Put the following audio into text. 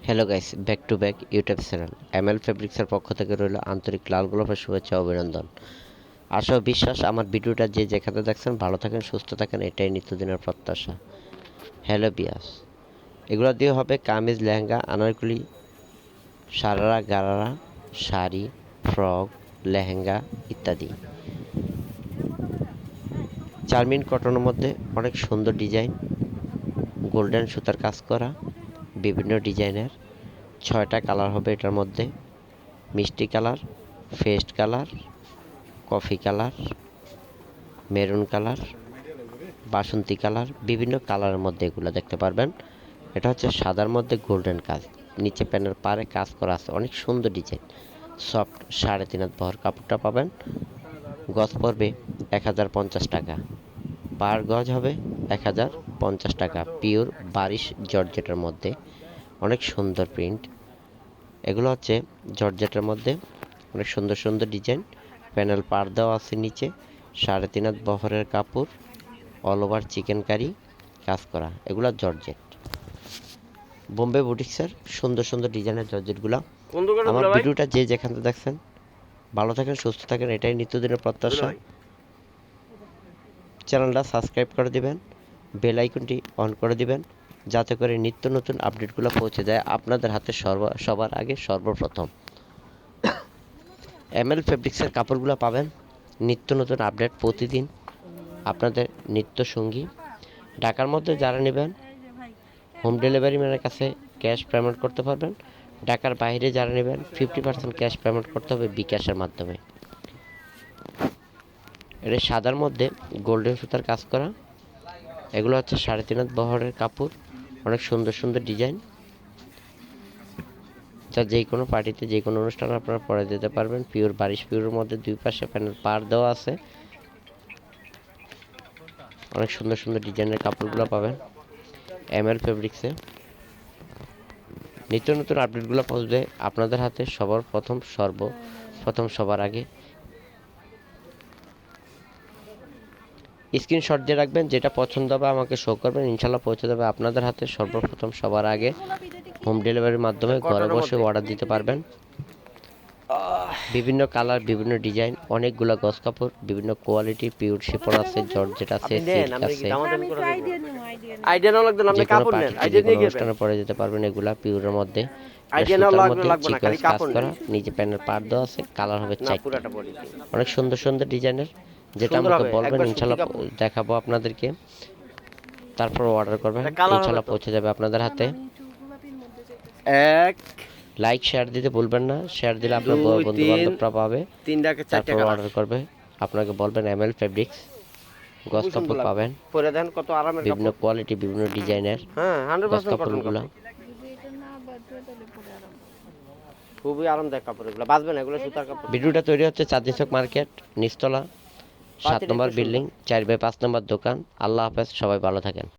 Hello guys, back to back YouTube channel ML ফেব্রিক্সের পক্ষ থেকে রইল আন্তরিক লাল গোলাপের শুভেচ্ছা অভিনন্দন। আশা ও বিশ্বাস আমার ভিডিওটা যে যেখানে দেখছেন ভালো থাকেন, সুস্থ থাকেন, এটাই নিত্যদিনের প্রত্যাশা। হ্যালো বিয়াস, এগুলো দিয়ে হবে কামিজ, লেহেঙ্গা, আনারকলি, সারারা, গারারা, শাড়ি, ফ্রক, লেহেঙ্গা ইত্যাদি। চারমিন কটনের মধ্যে অনেক সুন্দর ডিজাইন, গোল্ডেন সুতার কাজ করা, বিভিন্ন ডিজাইনের 6টা কালার হবে এটার মধ্যে। মিষ্টি কালার, ফেস্ট colour, coffee colour, maroon colour, বাসন্তী কালার, বিভিন্ন কালারের মধ্যে এগুলো দেখতে পারবেন। এটা হচ্ছে সাদার মধ্যে গোল্ডেন কাজ, নিচে প্যানের পারে কাজ করা আছে, অনেক সুন্দর ডিজাইন। সফট 3.5 হাত বহর কাপড়টা পাবেন। গজ পড়বে 1050 টাকা, পার গজ হবে 1050 টাকা। পিওর বারিশ জর্জেটের মধ্যে অনেক সুন্দর প্রিন্ট। এগুলো হচ্ছে জর্জেটের মধ্যে অনেক সুন্দর সুন্দর ডিজাইন। প্যানেল পার দেওয়া আছে নিচে, 3.5 হাত বহরের কাপড়, অল ওভার চিকেন কারি কাজ করা। এগুলো জর্জেট, বোম্বে বুটিক্সের সুন্দর সুন্দর ডিজাইনের জর্জেটগুলো। আমার ভিডিওটা যে যেখানে দেখছেন ভালো থাকেন, সুস্থ থাকেন, এটাই নিত্যদিনের প্রত্যাশা। চ্যানেলটা সাবস্ক্রাইব করে দিবেন, বেল আইকনটি অন করে দিবেন, যাতে করে নিত্য নতুন আপডেটগুলো পৌঁছে যায় আপনাদের হাতে সবার আগে সর্বপ্রথম। এমএল ফেব্রিক্সের কাপড়গুলো পাবেন নিত্য নতুন আপডেট প্রতিদিন, আপনাদের নিত্য সঙ্গী। ঢাকার মধ্যে যারা নেবেন হোম ডেলিভারি ম্যানের কাছে ক্যাশ পেমেন্ট করতে পারবেন। ঢাকার বাইরে যারা নেবেন 50% ক্যাশ পেমেন্ট করতে হবে বিকাশের মাধ্যমে। এটা সাদার মধ্যে গোল্ডেন সুতার কাজ করা। এগুলো হচ্ছে 3.5 হাত বহরের কাপড়, অনেক সুন্দর সুন্দর ডিজাইন, যা যে কোনো পার্টিতে যে কোনো অনুষ্ঠানে আপনারা পরে দিতে পারবেন। পিওর বারিশ পিওরের মধ্যে দুই পাশে প্যানেল পার দেওয়া আছে। অনেক সুন্দর সুন্দর ডিজাইনের কাপড়গুলো পাবেন এমএল ফেব্রিক্সে। নিত্য নতুন আপডেটগুলো পৌঁছবে আপনাদের হাতে সর্বপ্রথম সবার আগে। স্ক্রিনশট দিয়ে রাখবেন, যেটা পছন্দ হবে আমাকে শো করবেন, ইনশাল্লাহ পৌঁছে যাবে আপনাদের হাতে সর্বপ্রথম সবার আগে। হোম ডেলিভারির মাধ্যমে ঘরে বসে অর্ডার দিতে পারবেন। বিভিন্ন কালার, বিভিন্ন ডিজাইন, অনেকগুলো গজ কাপড়, বিভিন্ন কোয়ালিটি, পিওর শিফন আছে, জর্জেট আছে, সিল্ক আছে। অনুষ্ঠানে পরে যেতে পারবেন। এগুলা পিওরের মধ্যে কাজ করা, নিচে প্যানেল পার দেওয়া আছে, কালার হবে 4টা। অনেক সুন্দর সুন্দর ডিজাইনের, যেটা আমাকে বলবেন ইনশাল্লাহ দেখাবো আপনাদেরকে, তারপর অর্ডার করবেন, ইনশাল্লাহ পৌঁছে যাবে আপনাদের হাতে। লাইক শেয়ার দিতে ভুলবেন না, শেয়ার দিলে আপনার বন্ধু বান্ধবরা পাবে, তারপর অর্ডার করবে। আপনাকে বলবেন এমএল ফেব্রিক্স, গজ কাপড় পাবেন বিভিন্ন কোয়ালিটি, বিভিন্ন ডিজাইনের গজ কাপড়গুলো। খুবই আরামদায়ক কাপড়, এগুলো বাঁচবে না, এগুলো সুতার কাপড়। ভিডিওটা তৈরি হচ্ছে চাঁদনী চক মার্কেট, নিচতলা, 7 নম্বর বিল্ডিং, 4/5 নম্বর দোকান। আল্লাহ হাফেজ, সবাই ভালো থাকেন।